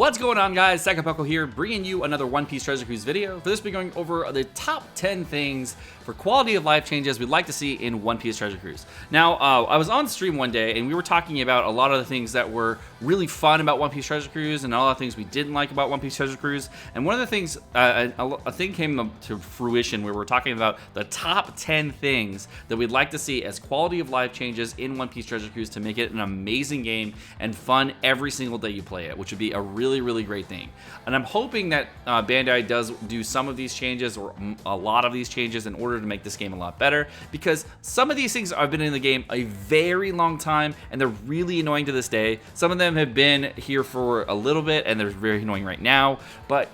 What's going on, guys? Sakapoko here, bringing you another One Piece Treasure Cruise video. For this, we're going over the top 10 things for quality of life changes we'd like to see in One Piece Treasure Cruise. Now, I was on stream one day, and we were talking about a lot of the things that were really fun about One Piece Treasure Cruise, and all the things we didn't like about One Piece Treasure Cruise. And one of the things, a thing came to fruition where we were talking about the top 10 things that we'd like to see as quality of life changes in One Piece Treasure Cruise to make it an amazing game and fun every single day you play it, which would be a really great thing. And I'm hoping that Bandai does do some of these changes or a lot of these changes in order to make this game a lot better, because some of these things have been in the game a very long time and they're really annoying to this day. Some of them have been here for a little bit and they're very annoying right now, but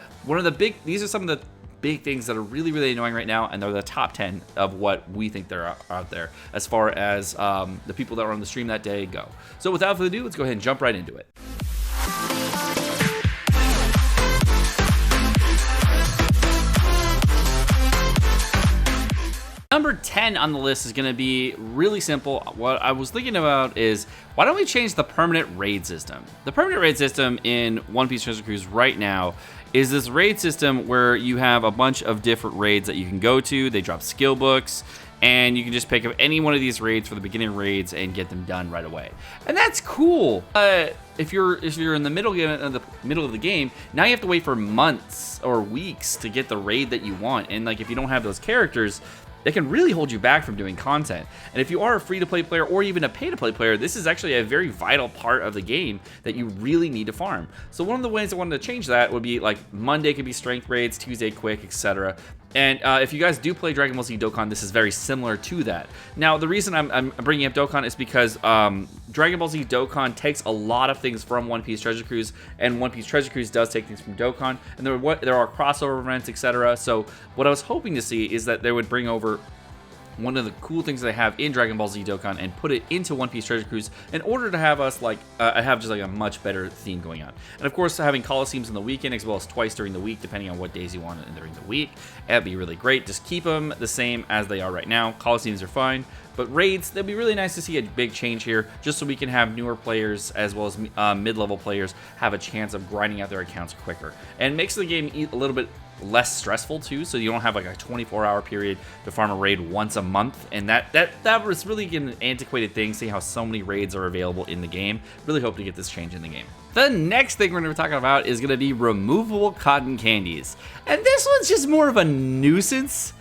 these are some of the big things that are really annoying right now, and they're the top 10 of what we think they're out there as far as the people that were on the stream that day go. So without further ado, let's go ahead and jump right into it. Number 10 on the list is going to be really simple. What I was thinking about is, why don't we change the permanent raid system? The permanent raid system in One Piece Treasure Cruise right now is this raid system where you have a bunch of different raids that you can go to. They drop skill books, and you can just pick up any one of these raids for the beginning raids and get them done right away. And that's cool. If you're in the middle of the game, now you have to wait for months or weeks to get the raid that you want. And like, if you don't have those characters, they can really hold you back from doing content. And if you are a free-to-play player or even a pay-to-play player, this is actually a very vital part of the game that you really need to farm. So one of the ways I wanted to change that would be, like, Monday could be strength raids, Tuesday quick, etc. And if you guys do play Dragon Ball Z Dokkan, this is very similar to that. Now, the reason I'm bringing up Dokkan is because Dragon Ball Z Dokkan takes a lot of things from One Piece Treasure Cruise, and One Piece Treasure Cruise does take things from Dokkan, and there are crossover events, etc. So what I was hoping to see is that they would bring over one of the cool things they have in Dragon Ball Z Dokkan and put it into One Piece Treasure Cruise in order to have us have just like a much better theme going on. And of course, having Coliseums in the weekend as well as twice during the week, depending on what days you want it during the week, that'd be really great. Just keep them the same as they are right now. Coliseums are fine, but raids, it'd be really nice to see a big change here, just so we can have newer players as well as mid-level players have a chance of grinding out their accounts quicker. And makes the game a little bit less stressful too, so you don't have like a 24-hour period to farm a raid once a month. And that was really an antiquated thing, seeing how so many raids are available in the game. Really hope to get this change in the game. The next thing we're going to be talking about is going to be removable cotton candies, and this one's just more of a nuisance.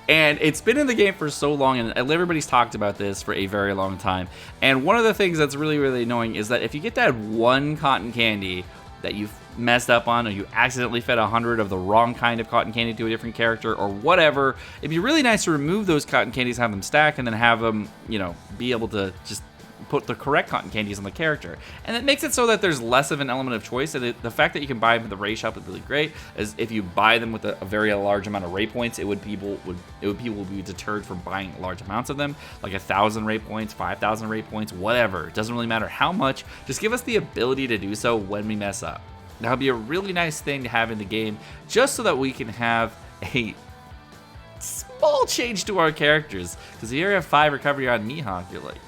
And it's been in the game for so long, and everybody's talked about this for a very long time. And one of the things that's really annoying is that if you get that one cotton candy that you've messed up on, or you accidentally fed 100 of the wrong kind of cotton candy to a different character or whatever, it'd be really nice to remove those cotton candies, have them stack, and then have them, be able to just put the correct cotton candies on the character. And it makes it so that there's less of an element of choice, and the fact that you can buy them at the Ray shop is really great, as if you buy them with a very large amount of Ray points, people would be deterred from buying large amounts of them, like 1,000 Ray points, 5,000 Ray points, whatever. It doesn't really matter how much, just give us the ability to do so when we mess up. That would be a really nice thing to have in the game, just so that we can have a small change to our characters. Because if you have 5 recovery on Mihawk,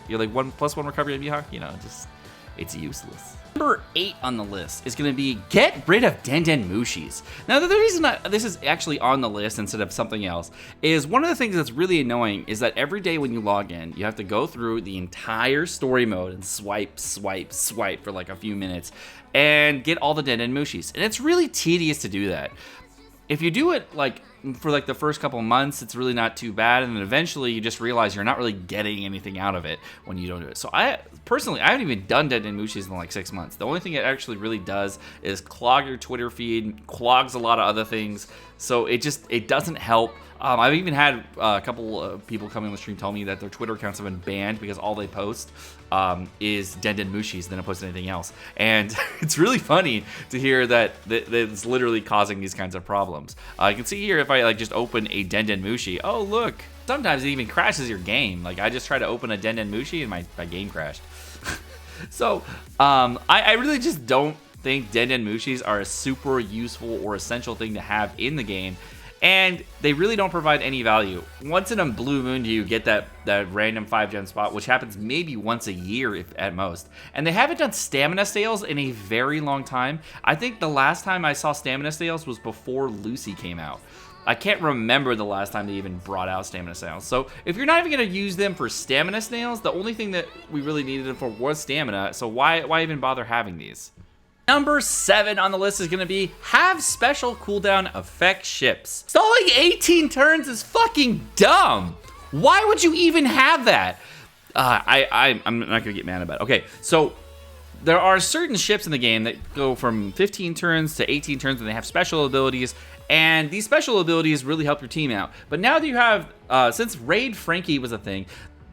you're like 1+1 recovery on Mihawk, it's useless. Number 8 on the list is going to be get rid of Den Mushis. Now, the reason this is actually on the list instead of something else is one of the things that's really annoying is that every day when you log in, you have to go through the entire story mode and swipe for like a few minutes and get all the Den Mushis. And it's really tedious to do that. If you do it for the first couple months, it's really not too bad, and then eventually you just realize you're not really getting anything out of it when you don't do it. So I haven't even done Den Mushis in like 6 months. The only thing it actually really does is clog your Twitter feed, clogs a lot of other things, so it doesn't help. I've even had a couple of people coming on the stream tell me that their Twitter accounts have been banned because all they post is Den Mushis, they don't post anything else. And it's really funny to hear that it's literally causing these kinds of problems. You can see here if I just open a Den Mushi, oh look, sometimes it even crashes your game. Like I just tried to open a Den Mushi and my game crashed. So I really just don't think Den Mushis are a super useful or essential thing to have in the game. and they really don't provide any value. Once in a blue moon do you get that random 5-gem spot, which happens maybe once a year if at most. And they haven't done stamina sales in a very long time. I think the last time I saw stamina sales was before Lucy came out. I can't remember the last time they even brought out stamina snails. So if you're not even going to use them for stamina snails, the only thing that we really needed them for was stamina. So why even bother having these? Number 7 on the list is going to be have special cooldown effect ships. Stalling 18 turns is fucking dumb. Why would you even have that? I'm not going to get mad about it. Okay, so there are certain ships in the game that go from 15 turns to 18 turns and they have special abilities. And these special abilities really help your team out. But now that you have, since Raid Frankie was a thing,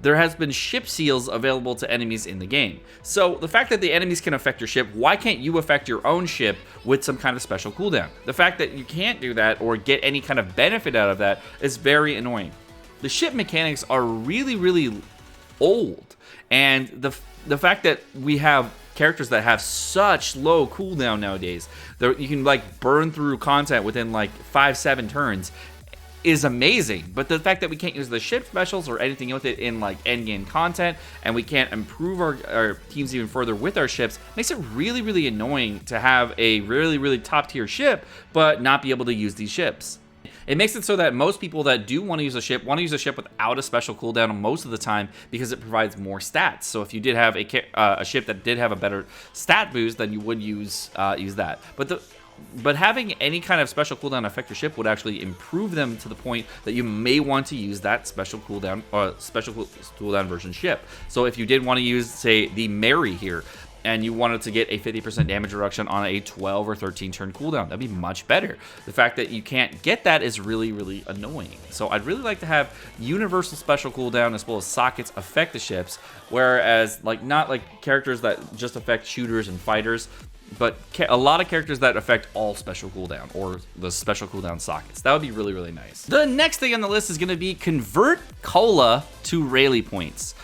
there has been ship seals available to enemies in the game. So the fact that the enemies can affect your ship, why can't you affect your own ship with some kind of special cooldown? The fact that you can't do that or get any kind of benefit out of that is very annoying. The ship mechanics are really, really old. And the fact that we have characters that have such low cooldown nowadays, you can like burn through content within like 5-7 turns, is amazing. But the fact that we can't use the ship specials or anything with it in like end game content, and we can't improve our teams even further with our ships, makes it really, really annoying to have a really, really top tier ship but not be able to use these ships. It makes it so that most people that do want to use a ship without a special cooldown most of the time because it provides more stats. So if you did have a ship that did have a better stat boost, then you would use that. But having any kind of special cooldown affect your ship would actually improve them to the point that you may want to use that special cooldown version ship. So if you did want to use, say, the Mary here, and you wanted to get a 50% damage reduction on a 12 or 13 turn cooldown, that'd be much better. The fact that you can't get that is really, really annoying. So I'd really like to have universal special cooldown as well as sockets affect the ships, whereas not like characters that just affect shooters and fighters, but a lot of characters that affect all special cooldown or the special cooldown sockets. That would be really, really nice. The next thing on the list is going to be convert cola to Rayleigh points.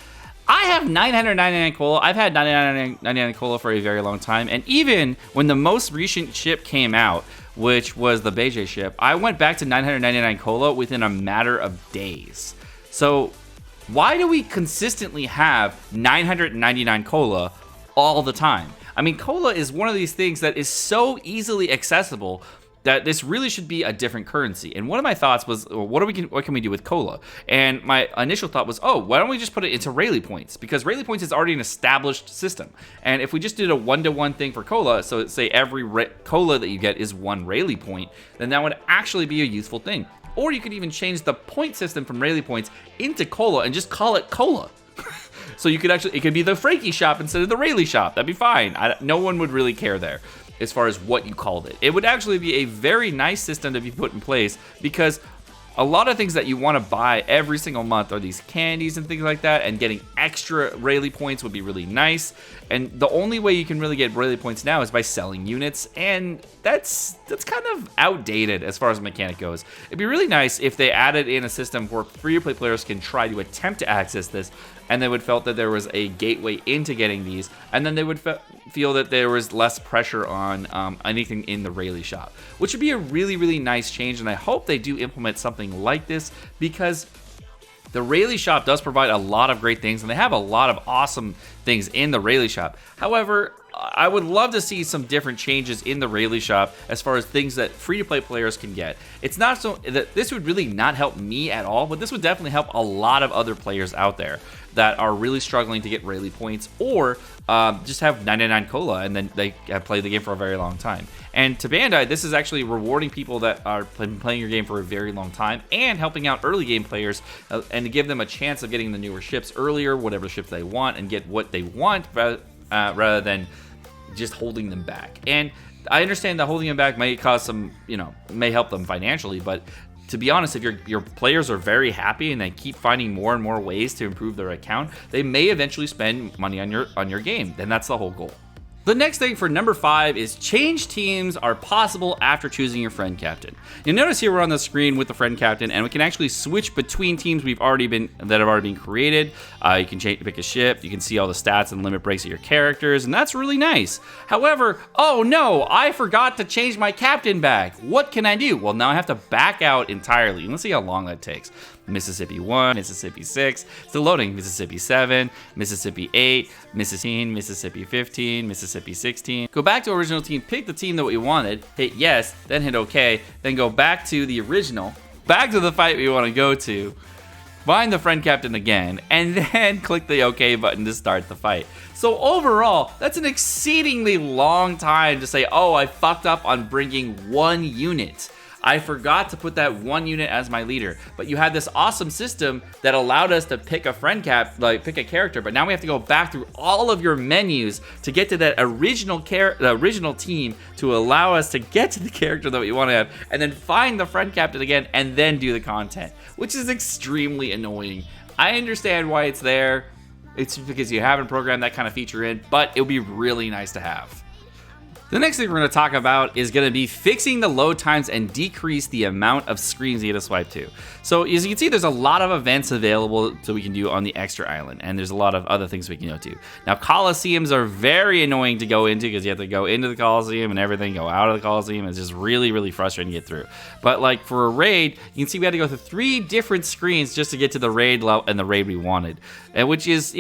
I have 999 cola. I've had 999 cola for a very long time. And even when the most recent ship came out, which was the Beige ship, I went back to 999 cola within a matter of days. So why do we consistently have 999 cola all the time? I mean, cola is one of these things that is so easily accessible that this really should be a different currency. And one of my thoughts was, what can we do with cola? And my initial thought was, why don't we just put it into Rayleigh points? Because Rayleigh points is already an established system. And if we just did a 1-to-1 thing for cola, so say every cola that you get is 1 Rayleigh point, then that would actually be a useful thing. Or you could even change the point system from Rayleigh points into cola and just call it cola. So you could it could be the Frankie shop instead of the Rayleigh shop. That'd be fine. No one would really care there as far as what you called it. It would actually be a very nice system to be put in place, because a lot of things that you want to buy every single month are these candies and things like that, and getting extra Rayleigh points would be really nice. And the only way you can really get Rayleigh points now is by selling units, and that's kind of outdated as far as the mechanic goes. It'd be really nice if they added in a system where free-to-play players can try to attempt to access this, and they would felt that there was a gateway into getting these, and then they would feel that there was less pressure on anything in the Rayleigh shop, which would be a really, really nice change. And I hope they do implement something like this, because the Rayleigh shop does provide a lot of great things, and they have a lot of awesome things in the Rayleigh shop. However, I would love to see some different changes in the Rayleigh shop as far as things that free-to-play players can get. It's not so that this would really not help me at all, but this would definitely help a lot of other players out there that are really struggling to get Rayleigh points, or just have 99 cola and then they have played the game for a very long time. And to Bandai, this is actually rewarding people that are playing your game for a very long time and helping out early game players and to give them a chance of getting the newer ships earlier, whatever ships they want, and get what they want rather than just holding them back. And I understand that holding them back may cause some, may help them financially, but to be honest, if your players are very happy and they keep finding more and more ways to improve their account, they may eventually spend money on your game. Then that's the whole goal. The next thing for number 5 is change teams are possible after choosing your friend captain. You'll notice here we're on the screen with the friend captain, and we can actually switch between teams that have already been created. You can pick a ship. You can see all the stats and limit breaks of your characters, and that's really nice. However, oh no, I forgot to change my captain back. What can I do? Well, now I have to back out entirely. Let's see how long that takes. Mississippi 1, Mississippi 6, still loading, Mississippi 7, Mississippi 8, Mississippi 15, Mississippi 16. Go back to original team, pick the team that we wanted, hit yes, then hit OK, then go back to the original, back to the fight we want to go to, find the friend captain again, and then click the OK button to start the fight. So overall, that's an exceedingly long time to say, oh, I fucked up on bringing 1 unit. I forgot to put that 1 unit as my leader, but you had this awesome system that allowed us to pick a pick a character, but now we have to go back through all of your menus to get to that original team to allow us to get to the character that we want to have, and then find the friend captain again, and then do the content, which is extremely annoying. I understand why it's there. It's because you haven't programmed that kind of feature in, but it would be really nice to have. The next thing we're going to talk about is going to be fixing the load times and decrease the amount of screens you get to swipe to. So as you can see, there's a lot of events available that we can do on the extra island, and there's a lot of other things we can go to. Now, Coliseums are very annoying to go into because you have to go into the Coliseum and everything, go out of the Coliseum. It's just really, really frustrating to get through. But like for a raid, you can see we had to go through 3 different screens just to get to the raid level and the raid we wanted, and which is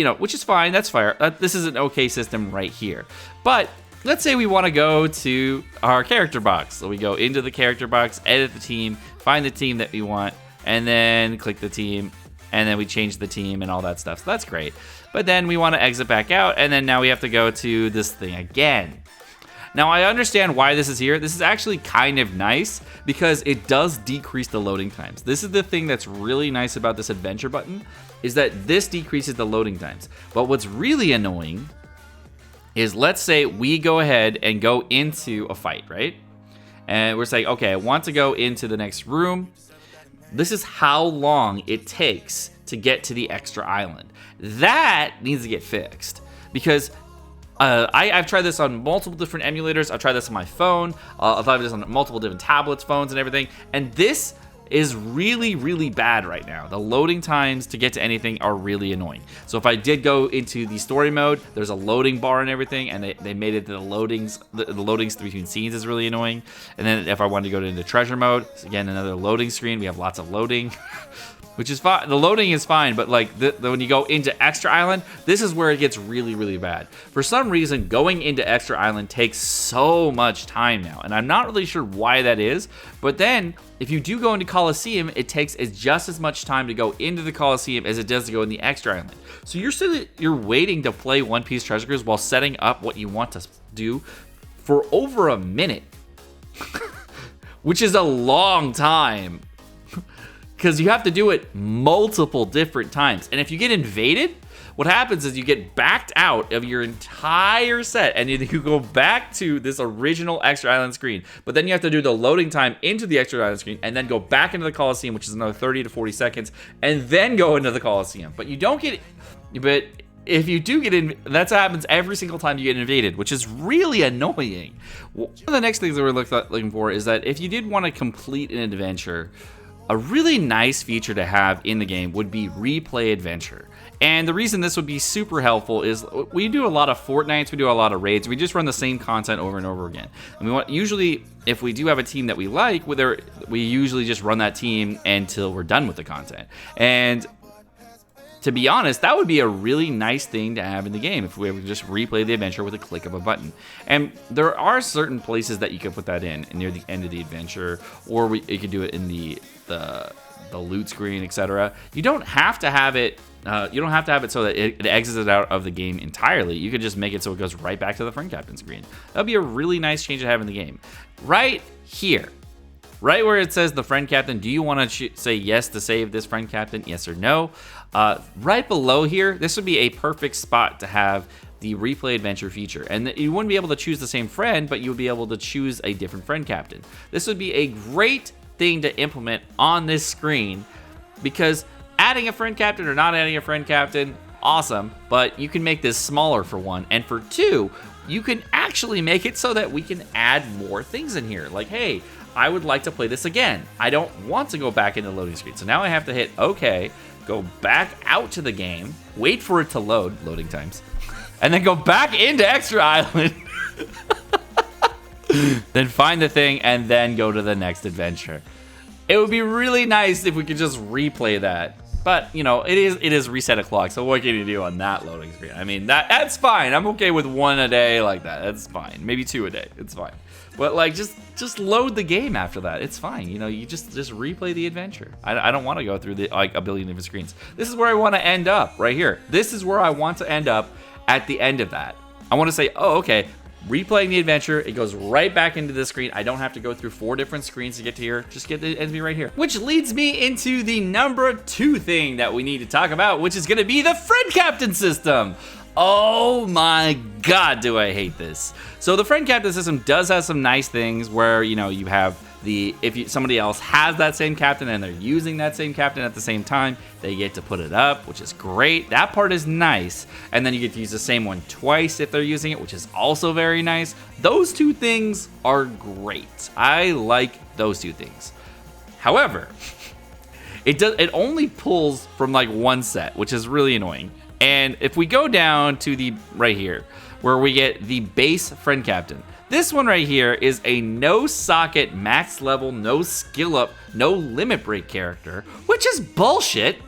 fine. That's fair. This is an okay system right here. But let's say we want to go to our character box. So we go into the character box, edit the team, find the team that we want, and then click the team, and then we change the team and all that stuff. So that's great. But then we want to exit back out, and then now we have to go to this thing again. Now, I understand why this is here. This is actually kind of nice because it does decrease the loading times. This is the thing that's really nice about this adventure button, is that this decreases the loading times. But what's really annoying is, let's say we go ahead and go into a fight, right? And we're saying, okay, I want to go into the next room. This is how long it takes to get to the extra island. That needs to get fixed because I've tried this on multiple different emulators. I've tried this on my phone. I've tried this on multiple different tablets, phones, and everything. And this is really, really bad right now. The loading times to get to anything are really annoying. So if I did go into the story mode, there's a loading bar and everything, and they made it the loadings between scenes is really annoying. And then if I wanted to go into treasure mode, it's again another loading screen. We have lots of loading. Which is fine. The loading is fine, but like when you go into Extra Island, this is where it gets really, really bad. For some reason, going into Extra Island takes so much time now, and I'm not really sure why that is. But then, if you do go into Coliseum, it takes just as much time to go into the Coliseum as it does to go in the Extra Island. So you're waiting to play One Piece Treasure Cruise while setting up what you want to do for over a minute, which is a long time. Because you have to do it multiple different times. And if you get invaded, what happens is you get backed out of your entire set and you go back to this original Extra Island screen. But then you have to do the loading time into the Extra Island screen and then go back into the Coliseum, which is another 30 to 40 seconds, and then go into the Coliseum. But you don't get... But if you do get in, that's what happens every single time you get invaded, which is really annoying. One of the next things that we're looking for is that if you did want to complete an adventure, a really nice feature to have in the game would be replay adventure. And the reason this would be super helpful is we do a lot of Fortnites, we do a lot of raids, we just run the same content over and over again. And usually, if we do have a team that we like, we usually just run that team until we're done with the content. And to be honest, that would be a really nice thing to have in the game if we would just replay the adventure with a click of a button. And there are certain places that you could put that in near the end of the adventure, or you could do it in the loot screen, etc. You don't have to have it. You don't have to have it so that it exits it out of the game entirely. You could just make it so it goes right back to the friend captain screen. That'd be a really nice change to have in the game. Right here. Right where it says the friend captain, do you want to say yes to save this friend captain, yes or no? Right below here, this would be a perfect spot to have the replay adventure feature. And you wouldn't be able to choose the same friend, but you would be able to choose a different friend captain. This would be a great thing to implement on this screen, because adding a friend captain or not adding a friend captain, awesome, but you can make this smaller for one. And for two, you can actually make it so that we can add more things in here. Like, hey, I would like to play this again. I don't want to go back into the loading screen. So now I have to hit OK, go back out to the game, wait for it to load, loading times, and then go back into Extra Island. Then find the thing and then go to the next adventure. It would be really nice if we could just replay that. But, you know, it is reset o'clock, so what can you do on that loading screen? I mean, that's fine. I'm okay with 1 a day like that. That's fine. Maybe 2 a day. It's fine. But, like, just load the game after that. It's fine. You know, you just replay the adventure. I don't want to go through like a billion different screens. This is where I want to end up, right here. This is where I want to end up at the end of that. I want to say, oh, okay, replaying the adventure, it goes right back into the screen. I don't have to go through 4 different screens to get to here. Just get the enemy right here. Which leads me into the number 2 thing that we need to talk about, which is going to be the friend captain system. Oh my god, do I hate this. So the friend captain system does have some nice things where, you know, you have somebody else has that same captain and they're using that same captain at the same time, they get to put it up, which is great. That part is nice. And then you get to use the same one twice if they're using it, which is also very nice. Those 2 things are great. I like those 2 things. However, it only pulls from like 1 set, which is really annoying. And if we go down to the right here, where we get the base friend captain, this one right here is a no socket, max level, no skill up, no limit break character, which is bullshit.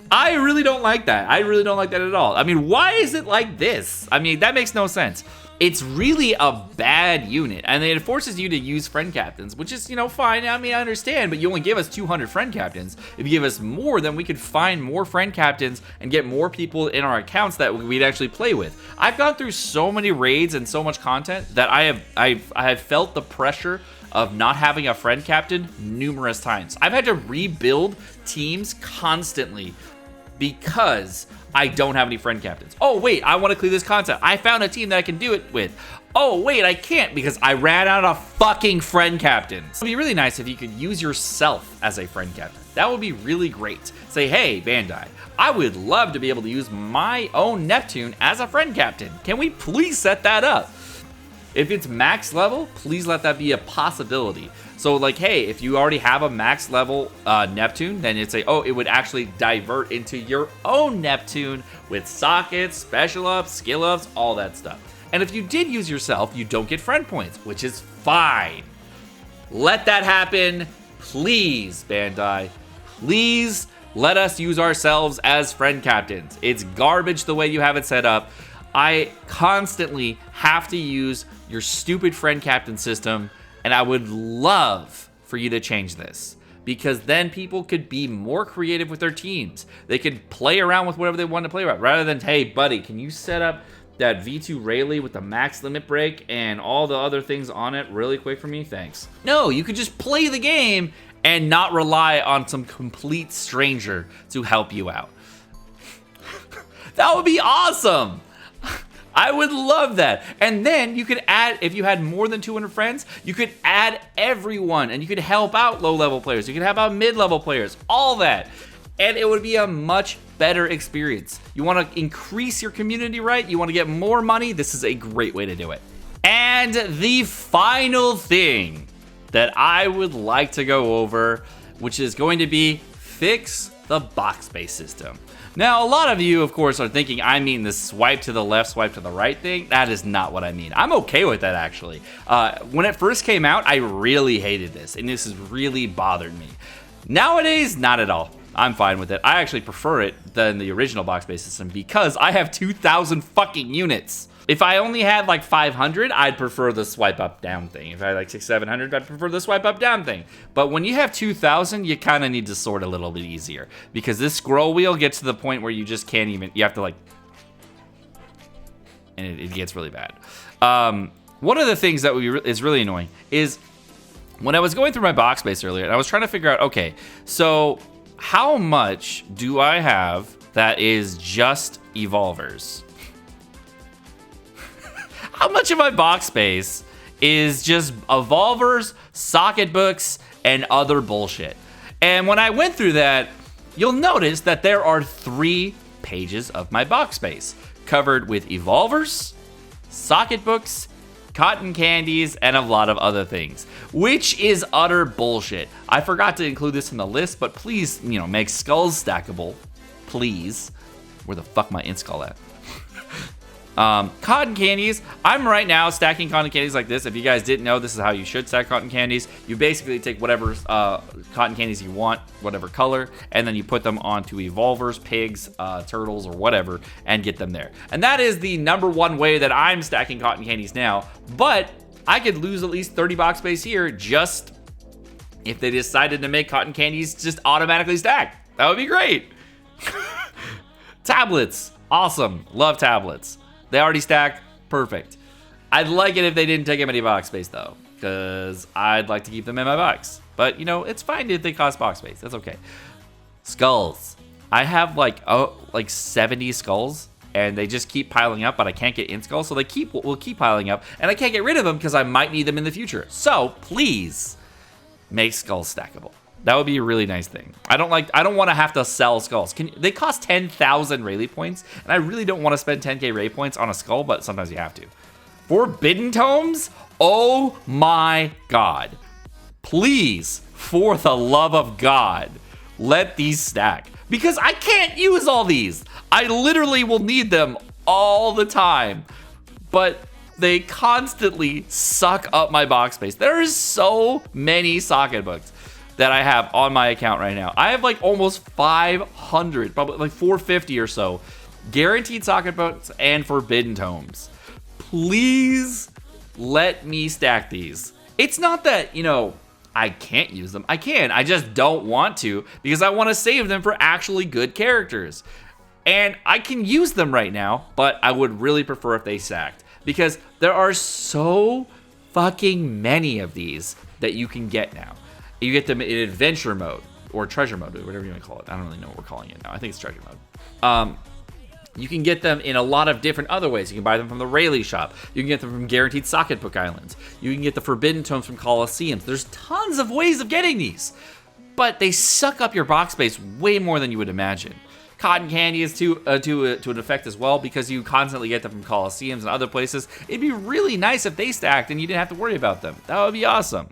I really don't like that. I really don't like that at all. I mean, why is it like this? I mean, that makes no sense. It's really a bad unit, and it forces you to use friend captains, which is, you know, fine. I mean, I understand, but you only give us 200 friend captains. If you give us more, then we could find more friend captains and get more people in our accounts that we'd actually play with. I've gone through so many raids and so much content that I have felt the pressure of not having a friend captain numerous times. I've had to rebuild teams constantly because I don't have any friend captains. Oh, wait, I want to clear this content. I found a team that I can do it with. Oh, wait, I can't because I ran out of fucking friend captains. It would be really nice if you could use yourself as a friend captain. That would be really great. Say, hey, Bandai, I would love to be able to use my own Neptune as a friend captain. Can we please set that up? If it's max level, please let that be a possibility. So like, hey, if you already have a max level Neptune, then it'd say, oh, it would actually divert into your own Neptune with sockets, special ups, skill ups, all that stuff. And if you did use yourself, you don't get friend points, which is fine. Let that happen, please, Bandai. Please let us use ourselves as friend captains. It's garbage the way you have it set up. I constantly have to use your stupid friend captain system, and I would love for you to change this, because then people could be more creative with their teams. They could play around with whatever they want to play around, rather than, hey, buddy, can you set up that V2 Rayleigh with the max limit break and all the other things on it really quick for me? Thanks. No, you could just play the game and not rely on some complete stranger to help you out. That would be awesome. I would love that. And then you could add, if you had more than 200 friends, you could add everyone and you could help out low-level players. You could help out mid-level players, all that. And it would be a much better experience. You want to increase your community, right? You want to get more money? This is a great way to do it. And the final thing that I would like to go over, which is going to be fix the box space system. Now, a lot of you, of course, are thinking I mean the swipe to the left, swipe to the right thing. That is not what I mean. I'm okay with that, actually. When it first came out, I really hated this, and this has really bothered me. Nowadays, not at all. I'm fine with it. I actually prefer it than the original box space system because I have 2,000 fucking units. If I only had like 500, I'd prefer the swipe up down thing. If I had like 600, 700, I'd prefer the swipe up down thing. But when you have 2,000, you kind of need to sort a little bit easier because this scroll wheel gets to the point where you just can't even, you have to like, and it gets really bad. One of the things that is really annoying is when I was going through my box space earlier and I was trying to figure out, okay, so how much do I have that is just evolvers? How much of my box space is just evolvers, socket books, and other bullshit? And when I went through that, you'll notice that there are 3 pages of my box space, covered with evolvers, socket books, cotton candies, and a lot of other things, which is utter bullshit. I forgot to include this in the list, but please, make skulls stackable. Please. Where the fuck my int skull at? Cotton candies. I'm right now stacking cotton candies like this. If you guys didn't know, this is how you should stack cotton candies. You basically take whatever cotton candies you want, whatever color, and then you put them onto evolvers, pigs, turtles, or whatever, and get them there. And that is the #1 way that I'm stacking cotton candies now. But I could lose at least 30 box space here just if they decided to make cotton candies just automatically stack. That would be great. Tablets. Awesome. Love tablets. They already stack. Perfect. I'd like it if they didn't take up any box space, though, because I'd like to keep them in my box. But, it's fine if they cost box space. That's okay. Skulls. I have, like 70 skulls, and they just keep piling up, but I can't get in skulls, so will keep piling up, and I can't get rid of them because I might need them in the future. So, please, make skulls stackable. That would be a really nice thing. I don't want to have to sell skulls. They cost 10,000 Rayleigh points, and I really don't want to spend 10k Ray points on a skull, but sometimes you have to. Forbidden tomes? Oh my god. Please, for the love of God, let these stack. Because I can't use all these. I literally will need them all the time. But they constantly suck up my box space. There is so many socket books that I have on my account right now. I have like almost 500, probably like 450 or so, guaranteed socket books and forbidden tomes. Please let me stack these. It's not that, I can't use them. I can. I just don't want to because I want to save them for actually good characters. And I can use them right now, but I would really prefer if they stacked because there are so fucking many of these that you can get now. You get them in adventure mode or treasure mode, whatever you want to call it. I don't really know what we're calling it now. I think it's treasure mode. You can get them in a lot of different other ways. You can buy them from the Rayleigh shop. You can get them from guaranteed socket book islands. You can get the forbidden tomes from Colosseums. There's tons of ways of getting these, but they suck up your box space way more than you would imagine. Cotton candy is to an effect as well because you constantly get them from Colosseums and other places. It'd be really nice if they stacked and you didn't have to worry about them. That would be awesome.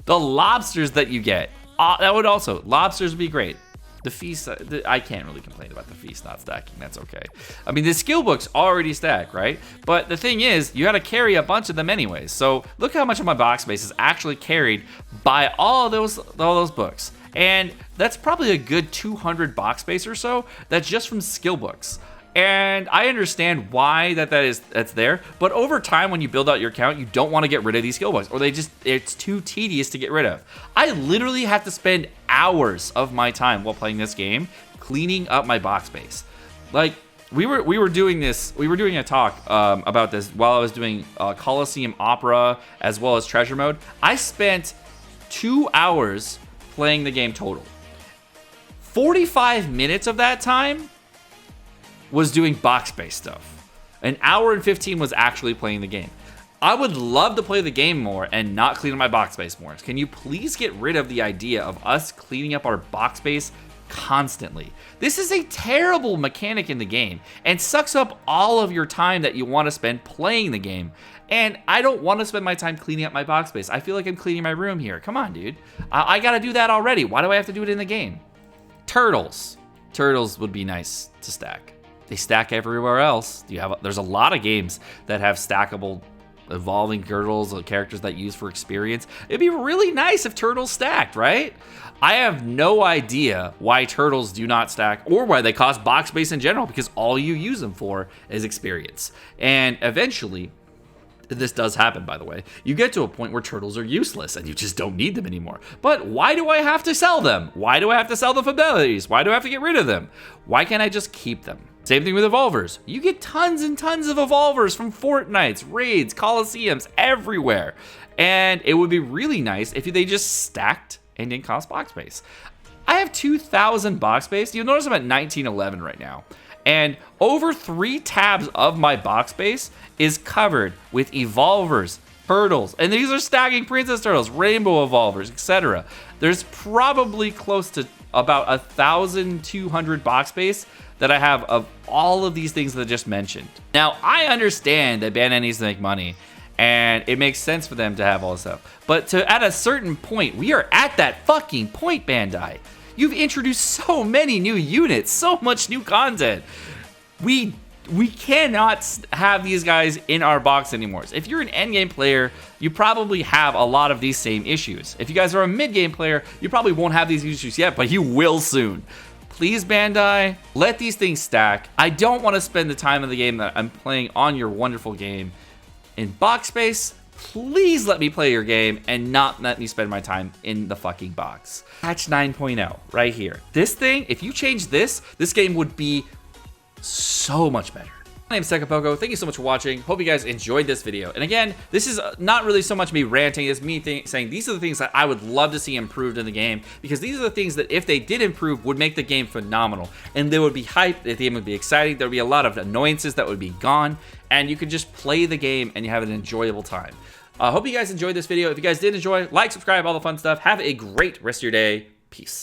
The lobsters that you get, lobsters would be great. The feast, I can't really complain about the feast not stacking. That's okay. I mean, the skill books already stack, right? But the thing is, you got to carry a bunch of them anyways. So look how much of my box space is actually carried by all those books. And that's probably a good 200 box space or so. That's just from skill books. And I understand why that's there, but over time when you build out your account, you don't want to get rid of these skill books, or it's too tedious to get rid of. I literally have to spend hours of my time while playing this game cleaning up my box space. Like we were doing a talk about this while I was doing Colosseum Opera as well as Treasure Mode. I spent 2 hours playing the game total. 45 minutes of that time was doing box space stuff. An hour and 15 was actually playing the game. I would love to play the game more and not clean up my box space more. Can you please get rid of the idea of us cleaning up our box space constantly? This is a terrible mechanic in the game and sucks up all of your time that you want to spend playing the game. And I don't want to spend my time cleaning up my box space. I feel like I'm cleaning my room here. Come on, dude. I gotta do that already. Why do I have to do it in the game? Turtles. Turtles would be nice to stack. They stack everywhere else. There's a lot of games that have stackable evolving turtles or characters that you use for experience. It'd be really nice if turtles stacked, right? I have no idea why turtles do not stack or why they cost box space in general, because all you use them for is experience. And eventually, this does happen, by the way, you get to a point where turtles are useless and you just don't need them anymore. But why do I have to sell them? Why do I have to sell them for abilities? Why do I have to get rid of them? Why can't I just keep them? Same thing with evolvers. You get tons and tons of evolvers from Fortnites, raids, Colosseums, everywhere. And it would be really nice if they just stacked and didn't cost box space. I have 2,000 box space. You'll notice I'm at 1911 right now. And over 3 tabs of my box space is covered with evolvers, turtles, and these are stacking princess turtles, rainbow evolvers, etc. There's probably close to about 1,200 box space that I have of all of these things that I just mentioned. Now, I understand that Bandai needs to make money, and it makes sense for them to have all this stuff. But at a certain point, we are at that fucking point, Bandai. You've introduced so many new units, so much new content. We cannot have these guys in our box anymore. If you're an endgame player, you probably have a lot of these same issues. If you guys are a mid-game player, you probably won't have these issues yet, but you will soon. Please, Bandai, let these things stack. I don't want to spend the time of the game that I'm playing on your wonderful game in box space. Please let me play your game and not let me spend my time in the fucking box. Patch 9.0 right here. This thing, if you change this game would be so much better. My name is Sekapoko. Thank you so much for watching. Hope you guys enjoyed this video. And again, this is not really so much me ranting, it's me saying these are the things that I would love to see improved in the game, because these are the things that if they did improve would make the game phenomenal. And there would be hype, the game would be exciting, there would be a lot of annoyances that would be gone, and you could just play the game and you have an enjoyable time. I hope you guys enjoyed this video. If you guys did enjoy, like, subscribe, all the fun stuff. Have a great rest of your day. Peace.